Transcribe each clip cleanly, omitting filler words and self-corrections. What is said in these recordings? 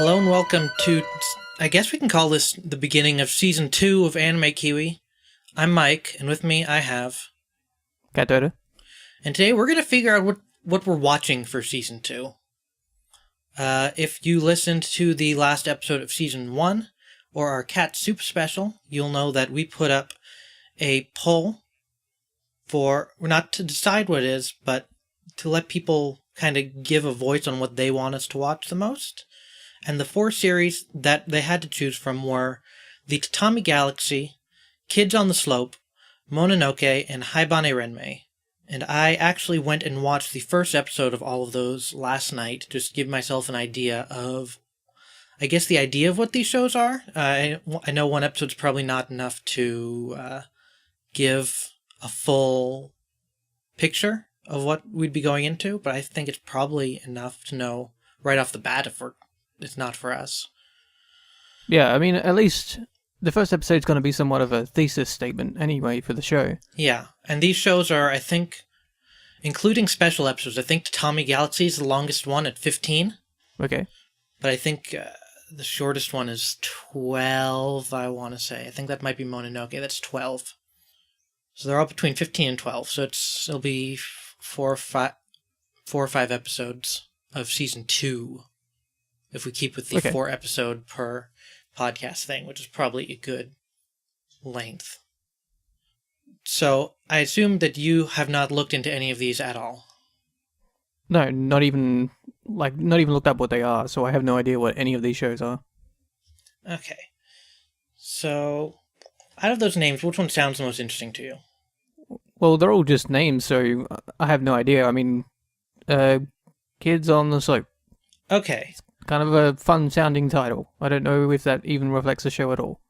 Hello and welcome to, I guess we can call this the beginning of Season 2 of Anime Kiwi. I'm Mike, and with me I have... Katoto. And today we're going to figure out what we're watching for Season 2. If you listened to the last episode of Season 1, or our Cat Soup special, you'll know that we put up a poll for, not to decide what it is, but to let people kind of give a voice on what they want us to watch the most. And the 4 series that they had to choose from were The Tatami Galaxy, Kids on the Slope, Mononoke, and Haibane Renmei. And I actually went and watched the first episode of all of those last night, just to give myself an idea of, I guess, the idea of what these shows are. I know one episode's probably not enough to give a full picture of what we'd be going into, but I think it's probably enough to know right off the bat if it's not for us. Yeah, I mean, at least the first episode's going to be somewhat of a thesis statement anyway for the show. Yeah, and these shows are, I think, including special episodes, I think Tatami Galaxy is the longest one at 15. Okay. But I think the shortest one is 12, I want to say. I think that might be Mononoke, that's 12. So they're all between 15 and 12, so it'll be 4 or 5 episodes of Season 2. If we keep with the 4 episode per podcast thing, which is probably a good length. So I assume that you have not looked into any of these at all. No, not even looked up what they are, so I have no idea what any of these shows are. Okay. So, out of those names, which one sounds the most interesting to you? Well, they're all just names, so I have no idea. I mean, Kids on the Slope. Okay. Kind of a fun-sounding title. I don't know if that even reflects the show at all.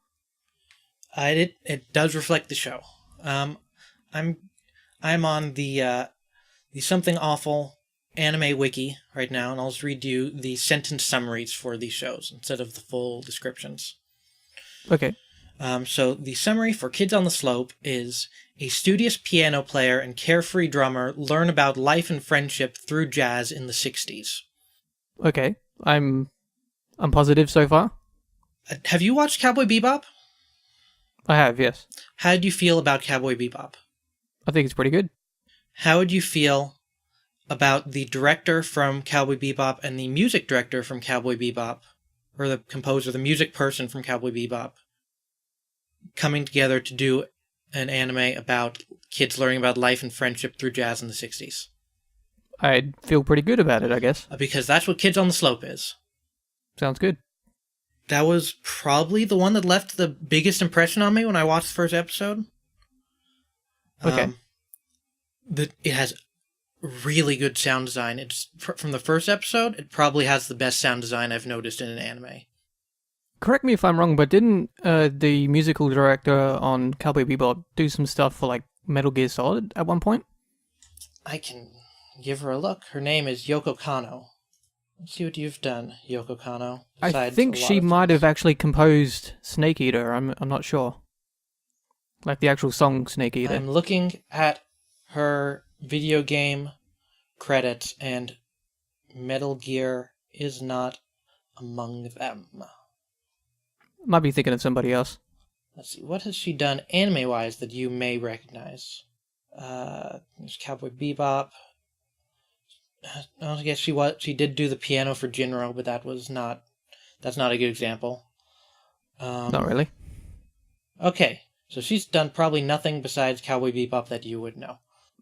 It does reflect the show. I'm on the Something Awful anime wiki right now, and I'll just read you the sentence summaries for these shows instead of the full descriptions. Okay. So the summary for Kids on the Slope is: a studious piano player and carefree drummer learn about life and friendship through jazz in the 60s. Okay. I'm positive so far. Have you watched Cowboy Bebop? I have, yes. How did you feel about Cowboy Bebop? I think it's pretty good. How would you feel about the director from Cowboy Bebop and the music director from Cowboy Bebop, or the composer, the music person from Cowboy Bebop, coming together to do an anime about kids learning about life and friendship through jazz in the 60s? I'd feel pretty good about it, I guess. Because that's what Kids on the Slope is. Sounds good. That was probably the one that left the biggest impression on me when I watched the first episode. Okay. It has really good sound design. It's from the first episode, it probably has the best sound design I've noticed in an anime. Correct me if I'm wrong, but didn't the musical director on Cowboy Bebop do some stuff for, like, Metal Gear Solid at one point? I can give her a look. Her name is Yoko Kanno. Let's see what you've done, Yoko Kanno. I think she might have actually composed Snake Eater. I'm not sure. Like the actual song Snake Eater. I'm looking at her video game credits, and Metal Gear is not among them. Might be thinking of somebody else. Let's see, what has she done anime-wise that you may recognize? There's Cowboy Bebop. I guess she did do the piano for Jinro, but that's not a good example. Not really. Okay, so she's done probably nothing besides Cowboy Bebop that you would know.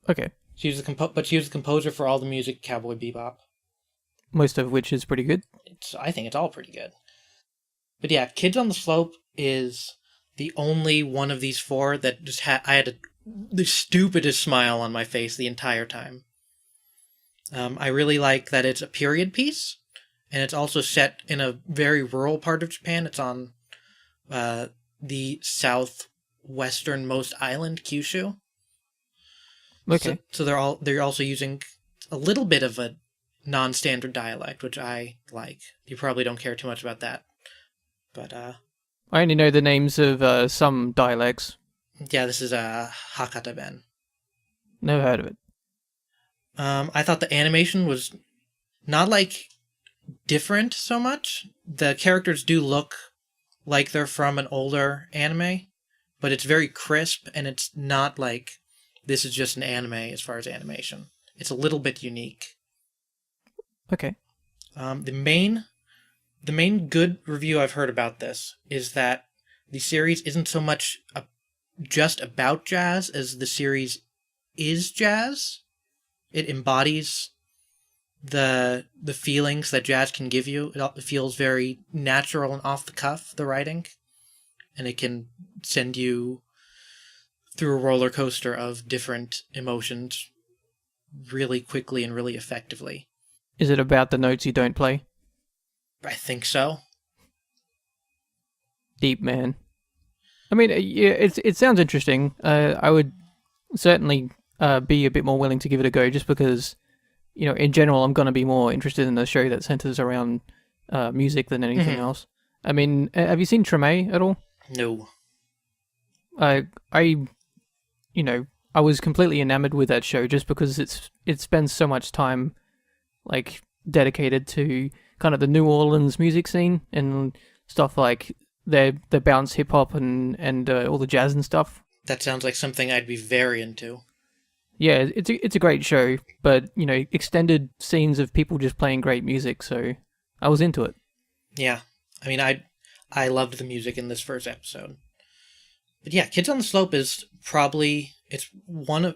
Okay. She was the composer for all the music Cowboy Bebop. Most of which is pretty good. I think it's all pretty good. But yeah, Kids on the Slope is the only one of these 4 that just I had the stupidest smile on my face the entire time. I really like that it's a period piece, and it's also set in a very rural part of Japan. It's on the southwesternmost island, Kyushu. Okay. So they're also using a little bit of a non-standard dialect, which I like. You probably don't care too much about that, but I only know the names of some dialects. Yeah, this is Hakata Ben. Never heard of it. I thought the animation was not like different so much. The characters do look like they're from an older anime, but it's very crisp, and it's not like this is just an anime as far as animation. It's a little bit unique. Okay. The main good review I've heard about this is that the series isn't so much just about jazz as the series is jazz. It embodies the feelings that jazz can give you. It feels very natural and off the cuff, the writing, and it can send you through a roller coaster of different emotions really quickly and really effectively. Is it about the notes you don't play? I think so. Deep, man. I mean, yeah, it sounds interesting. I would certainly be a bit more willing to give it a go, just because, in general, I'm going to be more interested in a show that centers around music than anything else. I mean, have you seen Treme at all? No. I I was completely enamored with that show just because it spends so much time like dedicated to kind of the New Orleans music scene and stuff like the bounce hip hop and all the jazz and stuff. That sounds like something I'd be very into. Yeah, it's a great show, but extended scenes of people just playing great music, so I was into it. Yeah. I mean, I loved the music in this first episode. But yeah, Kids on the Slope is probably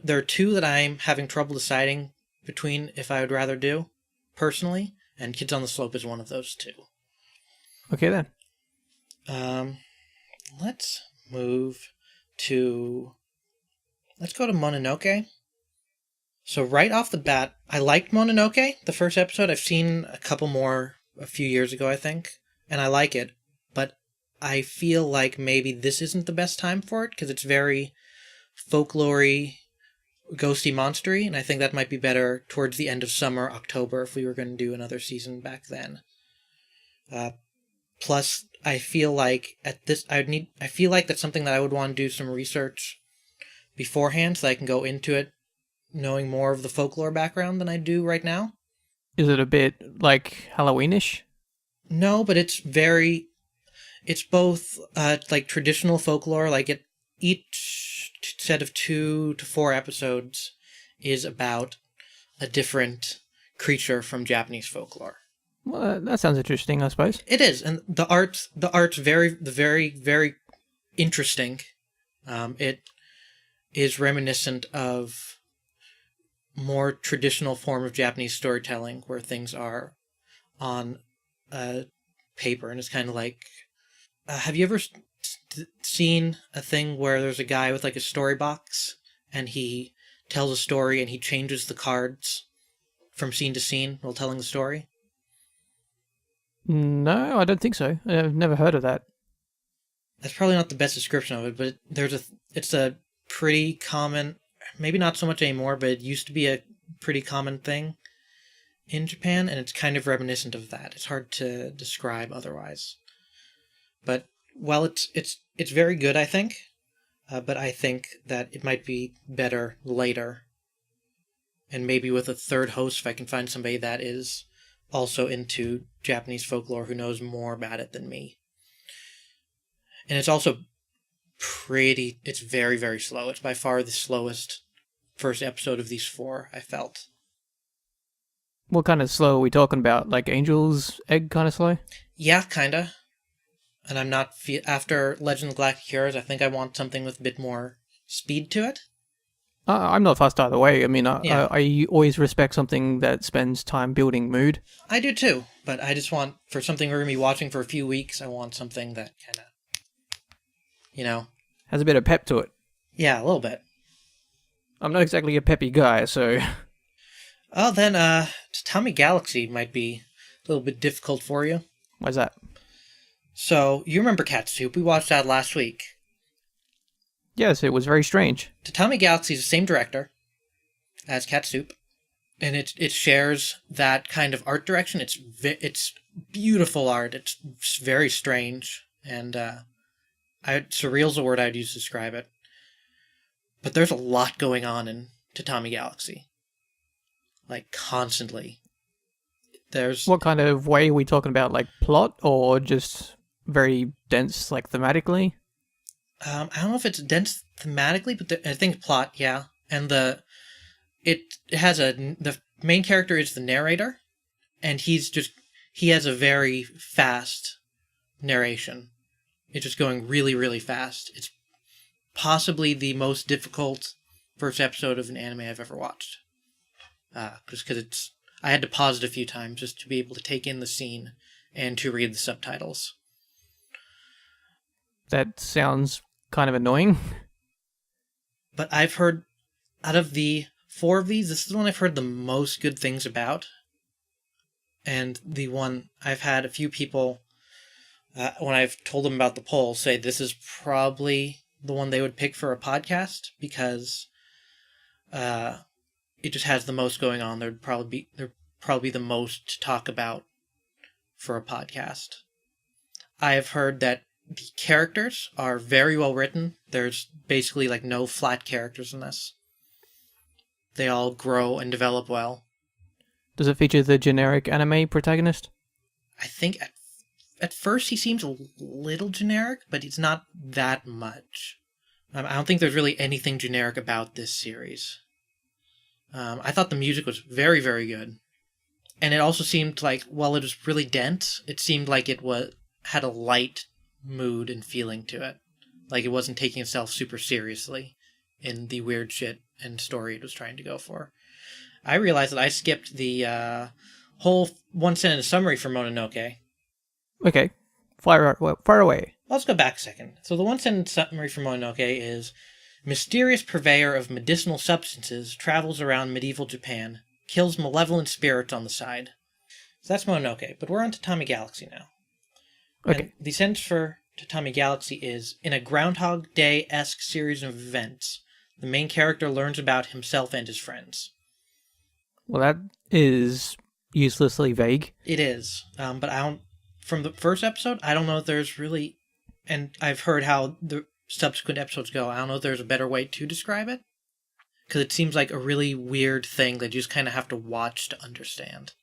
there are two that I'm having trouble deciding between if I would rather do personally, and Kids on the Slope is one of those two. Okay then. Let's go to Mononoke. So right off the bat, I liked Mononoke, the first episode. I've seen a couple more a few years ago, I think, and I like it, but I feel like maybe this isn't the best time for it, because it's very folklory, ghosty, monstery, and I think that might be better towards the end of summer, October, if we were going to do another season back then. Plus, I feel like I feel like that's something that I would want to do some research beforehand, so that I can go into it knowing more of the folklore background than I do right now. Is it a bit like Halloweenish? No, but it's both like traditional folklore. Like each set of 2 to 4 episodes is about a different creature from Japanese folklore. Well, that sounds interesting, I suppose. It is, and the art's very interesting. It is reminiscent of more traditional form of Japanese storytelling, where things are on paper, and it's kind of like, have you ever seen a thing where there's a guy with like a story box, and he tells a story and he changes the cards from scene to scene while telling the story? No, I don't think so. I've never heard of that. That's probably not the best description of it, but it's a pretty common, maybe not so much anymore, but it used to be a pretty common thing in Japan, and it's kind of reminiscent of that. It's hard to describe otherwise. But while it's very good, I think, but I think that it might be better later, and maybe with a third host if I can find somebody that is also into Japanese folklore who knows more about it than me. And it's also it's very, very slow. It's by far the slowest first episode of these 4, I felt. What kind of slow are we talking about? Like Angel's Egg kind of slow? Yeah, kinda. And I'm not... After Legend of Galactic Heroes, I think I want something with a bit more speed to it. I'm not fussed either way. I mean, Yeah. I always respect something that spends time building mood. I do too, but I just want, for something we're going to be watching for a few weeks, I want something that kind of, Has a bit of pep to it. Yeah, a little bit. I'm not exactly a peppy guy, so... Oh, then, Tatami Galaxy might be a little bit difficult for you. Why's that? So, you remember Cat Soup? We watched that last week. Yes, it was very strange. Tatami Galaxy is the same director as Cat Soup, and it shares that kind of art direction. It's beautiful art. It's very strange, and surreal's a word I'd use to describe it. But there's a lot going on in Tatami Galaxy, like constantly. There's What kind of way are we talking about? Like plot or just very dense, like thematically? I don't know if it's dense thematically, but I think plot, yeah. And it has the main character is the narrator, and he has a very fast narration. It's just going really, really fast. It's possibly the most difficult first episode of an anime I've ever watched. Just because I had to pause it a few times just to be able to take in the scene and to read the subtitles. That sounds kind of annoying. But I've heard, out of the 4 of these, this is the one I've heard the most good things about. And the one I've had a few people, when I've told them about the poll, say this is probably the one they would pick for a podcast because it just has the most going on. There'd probably be the most to talk about for a podcast. I have heard that the characters are very well written. There's basically like no flat characters in this. They all grow and develop well. Does it feature the generic anime protagonist? I think at first he seems a little generic, but it's not that much. I don't think there's really anything generic about this series. I thought the music was very, very good. And it also seemed like, while it was really dense, it seemed like it had a light mood and feeling to it. Like it wasn't taking itself super seriously in the weird shit and story it was trying to go for. I realized that I skipped the whole one-sentence summary for Mononoke. Okay, fire away. Let's go back a second. So the one-sentence summary for Mononoke is, mysterious purveyor of medicinal substances travels around medieval Japan, kills malevolent spirits on the side. So that's Mononoke, but we're on Tatami Galaxy now. Okay. And the sentence for Tatami Galaxy is, in a Groundhog Day-esque series of events, the main character learns about himself and his friends. Well, that is uselessly vague. It is, but I don't. From the first episode, I don't know if there's really, and I've heard how the subsequent episodes go. I don't know if there's a better way to describe it, because it seems like a really weird thing that you just kind of have to watch to understand.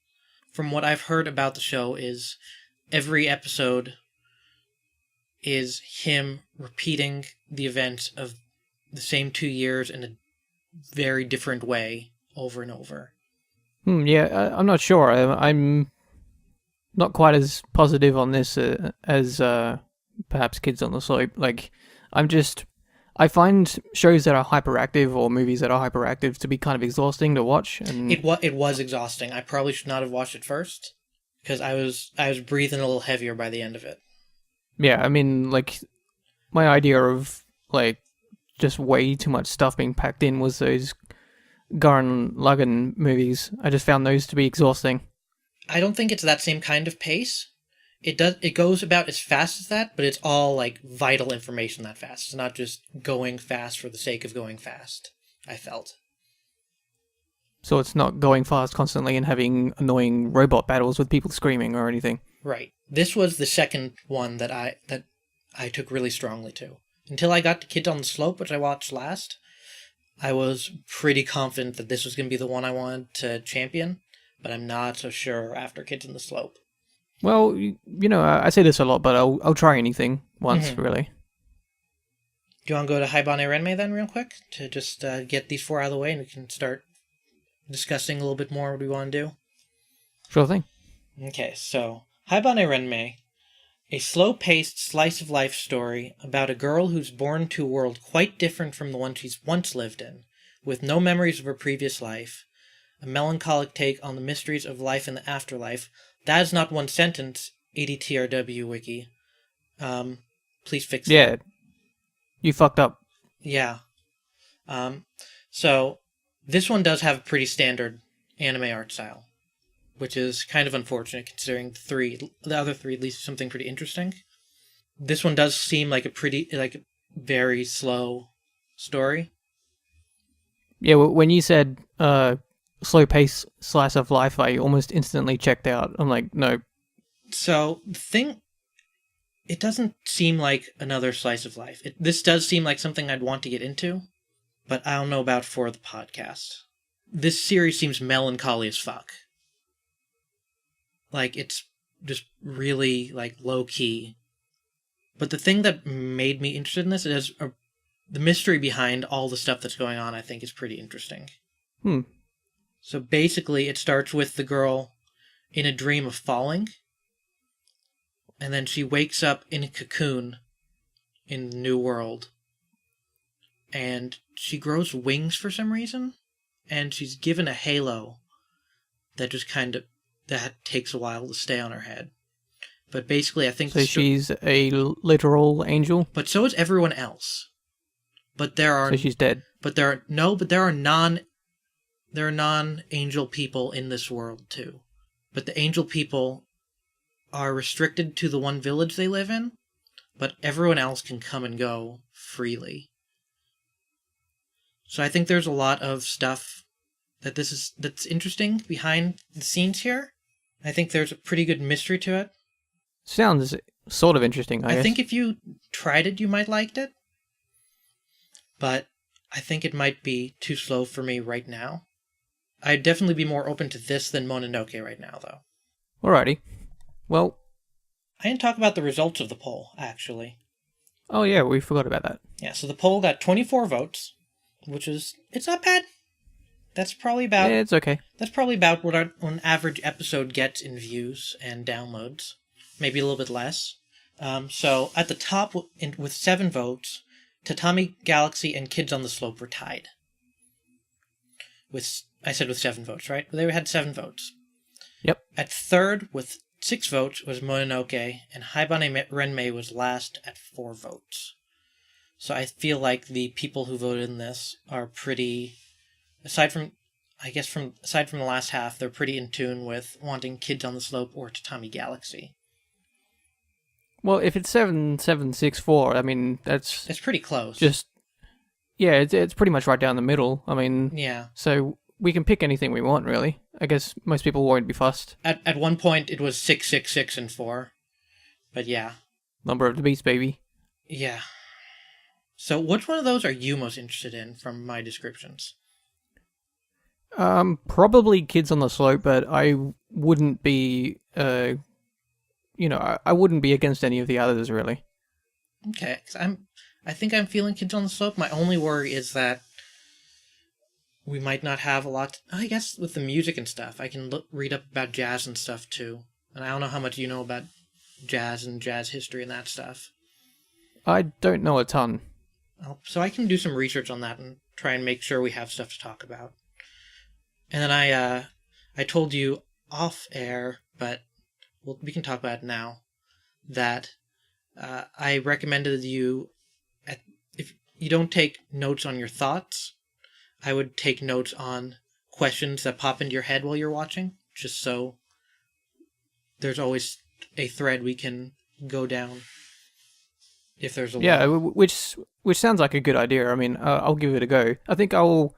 From what I've heard about the show is, every episode is him repeating the events of the same 2 years in a very different way over and over. Yeah, I'm not sure. I'm not quite as positive on this as perhaps Kids on the Slope. Like, I find shows that are hyperactive or movies that are hyperactive to be kind of exhausting to watch. And it was exhausting. I probably should not have watched it first because I was breathing a little heavier by the end of it. Yeah, I mean, like, my idea of like just way too much stuff being packed in was those Gurren Lagann movies. I just found those to be exhausting. I don't think it's that same kind of pace. It goes about as fast as that, but it's all like vital information that fast. It's not just going fast for the sake of going fast, I felt. So it's not going fast constantly and having annoying robot battles with people screaming or anything. Right. This was the second one that I took really strongly to. Until I got to Kids on the Slope, which I watched last, I was pretty confident that this was going to be the one I wanted to champion, but I'm not so sure after Kids on the Slope. Well, you know, I say this a lot, but I'll try anything once, really. Do you want to go to Haibane Renmei then real quick to just get these 4 out of the way and we can start discussing a little bit more what we want to do? Sure thing. Okay, so Haibane Renmei, a slow-paced slice-of-life story about a girl who's born to a world quite different from the one she's once lived in, with no memories of her previous life, a melancholic take on the mysteries of life in the afterlife. That is not one sentence, ADTRW Wiki. Please fix that. Yeah, you fucked up. Yeah. So, this one does have a pretty standard anime art style, which is kind of unfortunate considering the other three at least something pretty interesting. This one does seem like a very slow story. Yeah, when you said slow pace slice of life, I almost instantly checked out. I'm like, no. So it doesn't seem like another slice of life. This does seem like something I'd want to get into, but I don't know about for the podcast. This series seems melancholy as fuck. like it's just really like low key. But the thing that made me interested in this is the mystery behind all the stuff that's going on. I think is pretty interesting. So basically, it starts with the girl in a dream of falling, and then she wakes up in a cocoon in the new world, and she grows wings for some reason, and she's given a halo that just that takes a while to stay on her head. But basically, I think so. She's a literal angel. But so is everyone else. But there are. So she's dead. But there are non-angel people in this world too. But the angel people are restricted to the one village they live in, but everyone else can come and go freely. So I think there's a lot of stuff that's interesting behind the scenes here. I think there's a pretty good mystery to it. Sounds sort of interesting, I guess. I think if you tried it, you might like it. But I think it might be too slow for me right now. I'd definitely be more open to this than Mononoke right now, though. Alrighty. Well, I didn't talk about the results of the poll, actually. Oh yeah, we forgot about that. Yeah, so the poll got 24 votes, it's not bad. That's probably about... Yeah, it's okay. That's probably about what an average episode gets in views and downloads. Maybe a little bit less. So at the top, with 7 votes, Tatami Galaxy and Kids on the Slope were tied. I said with 7 votes, right? They had 7 votes. Yep. At third, with 6 votes, was Mononoke, and Haibane Renmei was last at 4 votes. So I feel like the people who voted in this are pretty, aside from the last half, they're pretty in tune with wanting Kids on the Slope or Tatami Galaxy. Well, if it's 7-7-6-4, I mean, it's pretty close. It's pretty much right down the middle. I mean, yeah. So we can pick anything we want, really. I guess most people won't be fussed. At one point, it was 6-6-6-4, but yeah. Number of the beast, baby. Yeah. So which one of those are you most interested in from my descriptions? Probably Kids on the Slope, but I wouldn't be, I wouldn't be against any of the others, really. Okay, 'cause I think I'm feeling Kids on the Slope. My only worry is that we might not have a lot. I guess with the music and stuff, I can read up about jazz and stuff too. And I don't know how much you know about jazz and jazz history and that stuff. I don't know a ton. So I can do some research on that and try and make sure we have stuff to talk about. And then I told you off air, but we can talk about it now, that I recommended you, if you don't take notes on your thoughts, I would take notes on questions that pop into your head while you're watching, just so there's always a thread we can go down if there's a which sounds like a good idea. I mean, I'll give it a go. I think I'll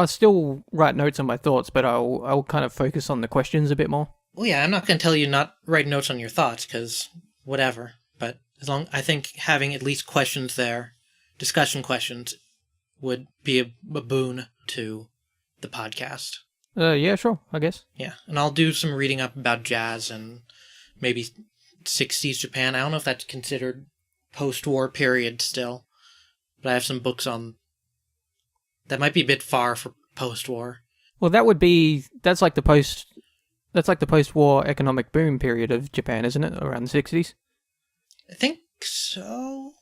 still write notes on my thoughts, but I'll kind of focus on the questions a bit more. Well, yeah, I'm not going to tell you not write notes on your thoughts, because whatever. But I think having at least questions there, discussion questions, would be a boon to the podcast. Yeah, sure, I guess. Yeah, and I'll do some reading up about jazz and maybe 60s Japan. I don't know if that's considered post-war period still, but I have some books on... That might be a bit far for post-war. Well, that's like the post-war economic boom period of Japan, isn't it? Around the 60s? I think so.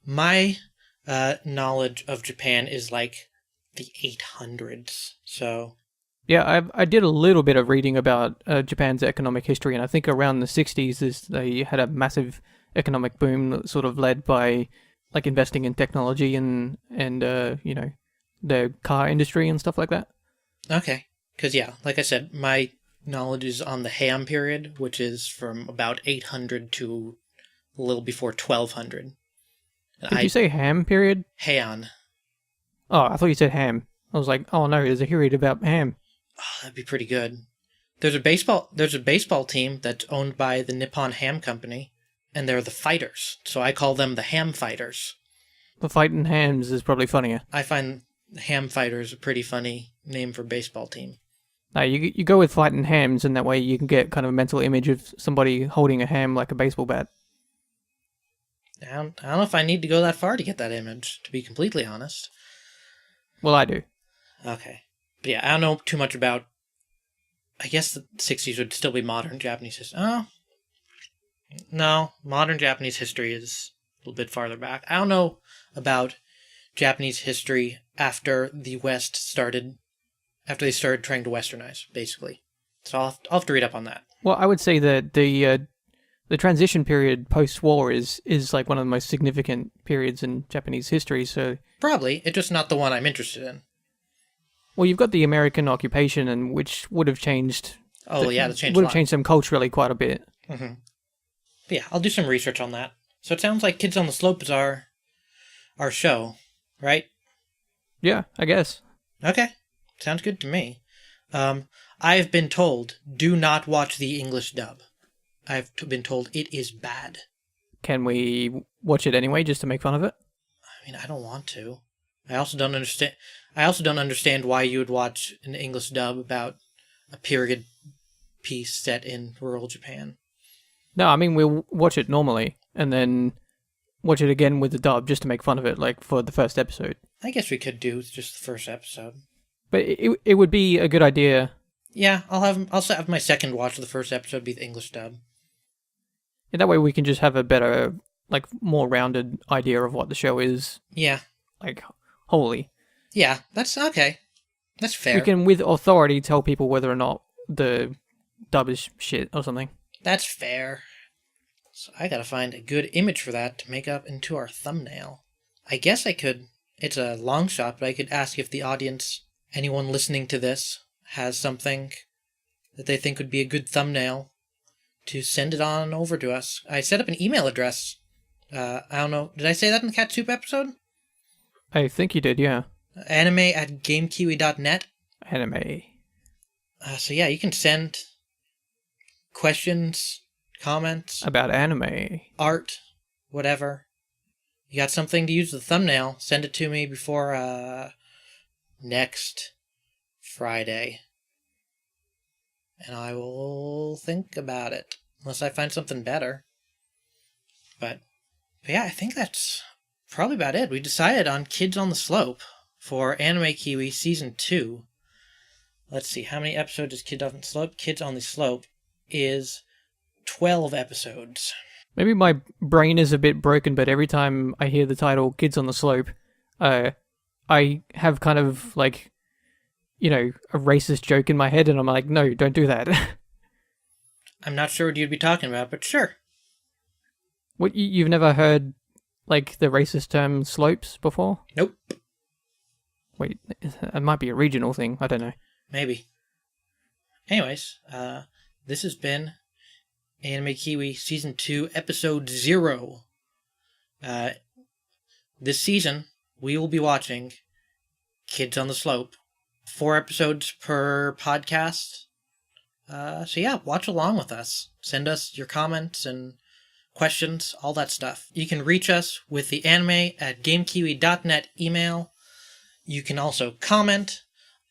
My knowledge of Japan is like the 800s, so... Yeah, I did a little bit of reading about Japan's economic history, and I think around the 60s they had a massive economic boom that sort of led by like investing in technology and the car industry and stuff like that. Okay, because yeah, like I said, my knowledge is on the Heian period, which is from about 800 to a little before 1200. Did you say ham period? Heian. Oh, I thought you said ham. I was like, oh no, there's a period about ham. Oh, that'd be pretty good. There's a baseball team that's owned by the Nippon Ham Company, and they're the Fighters, so I call them the Ham Fighters. The Fighting Hams is probably funnier. I find Ham Fighters a pretty funny name for a baseball team. No, you go with fighting hams, and that way you can get kind of a mental image of somebody holding a ham like a baseball bat. I don't know if I need to go that far to get that image, to be completely honest. Well, I do. Okay. But yeah, I don't know too much about... I guess the 60s would still be modern Japanese history. Oh. No, modern Japanese history is a little bit farther back. I don't know about Japanese history after the West started... After they started trying to westernize, basically. So I'll have to read up on that. Well, I would say that the transition period post-war is like one of the most significant periods in Japanese history. So Probably. It's just not the one I'm interested in. well, you've got the American occupation, and which would have changed. Oh, yeah, that changed would a have lot. changed them culturally quite a bit. Mm-hmm. But yeah, I'll do some research on that. So it sounds like Kids on the Slope is our show, right? Yeah, I guess. Okay. Sounds good to me. I've been told, do not watch the English dub. I've been told it is bad. Can we watch it anyway, just to make fun of it? I mean, I don't want to. I also don't understand why you would watch an English dub about a period piece set in rural Japan. No, I mean we'll watch it normally, and then watch it again with the dub, just to make fun of it, like for the first episode. I guess we could do just the first episode. But it would be a good idea. Yeah, I'll have my second watch of the first episode be the English dub. Yeah, that way we can just have a better, like, more rounded idea of what the show is. Yeah. Like, wholly. Yeah, that's okay. That's fair. We can, with authority, tell people whether or not the dub is shit or something. That's fair. So I gotta find a good image for that to make up into our thumbnail. I guess I could, it's a long shot, but I could ask if the audience, anyone listening to this, has something that they think would be a good thumbnail to send it on over to us. I set up an email address. I don't know, did I say that in the Cat Soup episode? I think you did, yeah. Anime@gamekiwi.net. Anime. So yeah, you can send questions, comments, About anime. art, whatever. You got something to use the thumbnail, send it to me before next Friday. And I will think about it. Unless I find something better. But yeah, I think that's probably about it. We decided on Kids on the Slope for Anime Kiwi Season 2. Let's see, how many episodes is Kids on the Slope? Kids on the Slope is 12 episodes. Maybe my brain is a bit broken, but every time I hear the title Kids on the Slope, I have kind of, like, you know, a racist joke in my head, and I'm like, no, don't do that. I'm not sure what you'd be talking about, but sure. What, you've never heard, like, the racist term slopes before? Nope. Wait, it might be a regional thing, I don't know. Maybe. Anyways, this has been Anime Kiwi Season 2, Episode 0. This season, we will be watching Kids on the Slope. 4 episodes per podcast. So yeah, watch along with us. Send us your comments and questions, all that stuff. You can reach us with the anime@gamekiwi.net email. You can also comment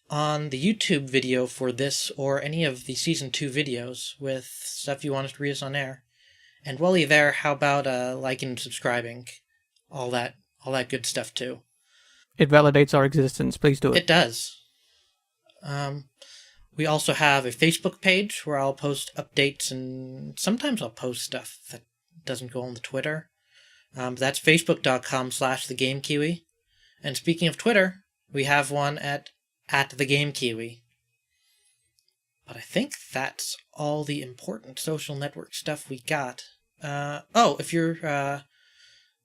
on the YouTube video for this or any of the Season 2 videos with stuff you want us to read us on air. And while you're there, how about liking and subscribing? All that good stuff too. It validates our existence, please do it. It does. We also have a Facebook page where I'll post updates, and sometimes I'll post stuff that doesn't go on the Twitter. That's facebook.com/thegamekiwi. And speaking of Twitter, we have one at @thegamekiwi. But I think that's all the important social network stuff we got. If you're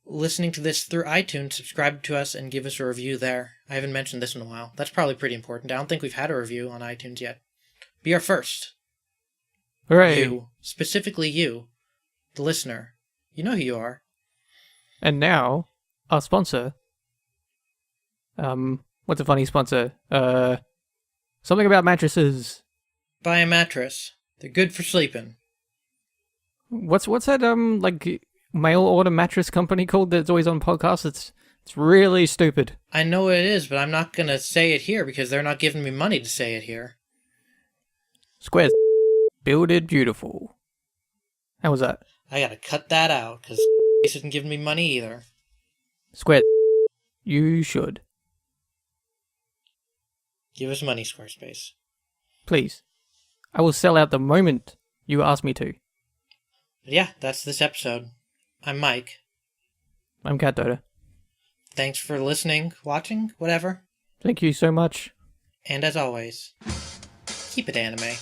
listening to this through iTunes, subscribe to us and give us a review there. I haven't mentioned this in a while. That's probably pretty important. I don't think we've had a review on iTunes yet. Be our first. Hooray! You, specifically you, the listener. You know who you are. And now, our sponsor. What's a funny sponsor? Something about mattresses. Buy a mattress. They're good for sleeping. What's that, like, mail order mattress company called that's always on podcasts? It's really stupid. I know what it is, but I'm not going to say it here because they're not giving me money to say it here. Squares builded beautiful. How was that? I gotta cut that out, because isn't giving me money either. Squares, you should. Give us money, Squarespace. Please. I will sell out the moment you ask me to. But yeah, that's this episode. I'm Mike. I'm Cat Doda. Thanks for listening, watching, whatever. Thank you so much. And as always, keep it anime.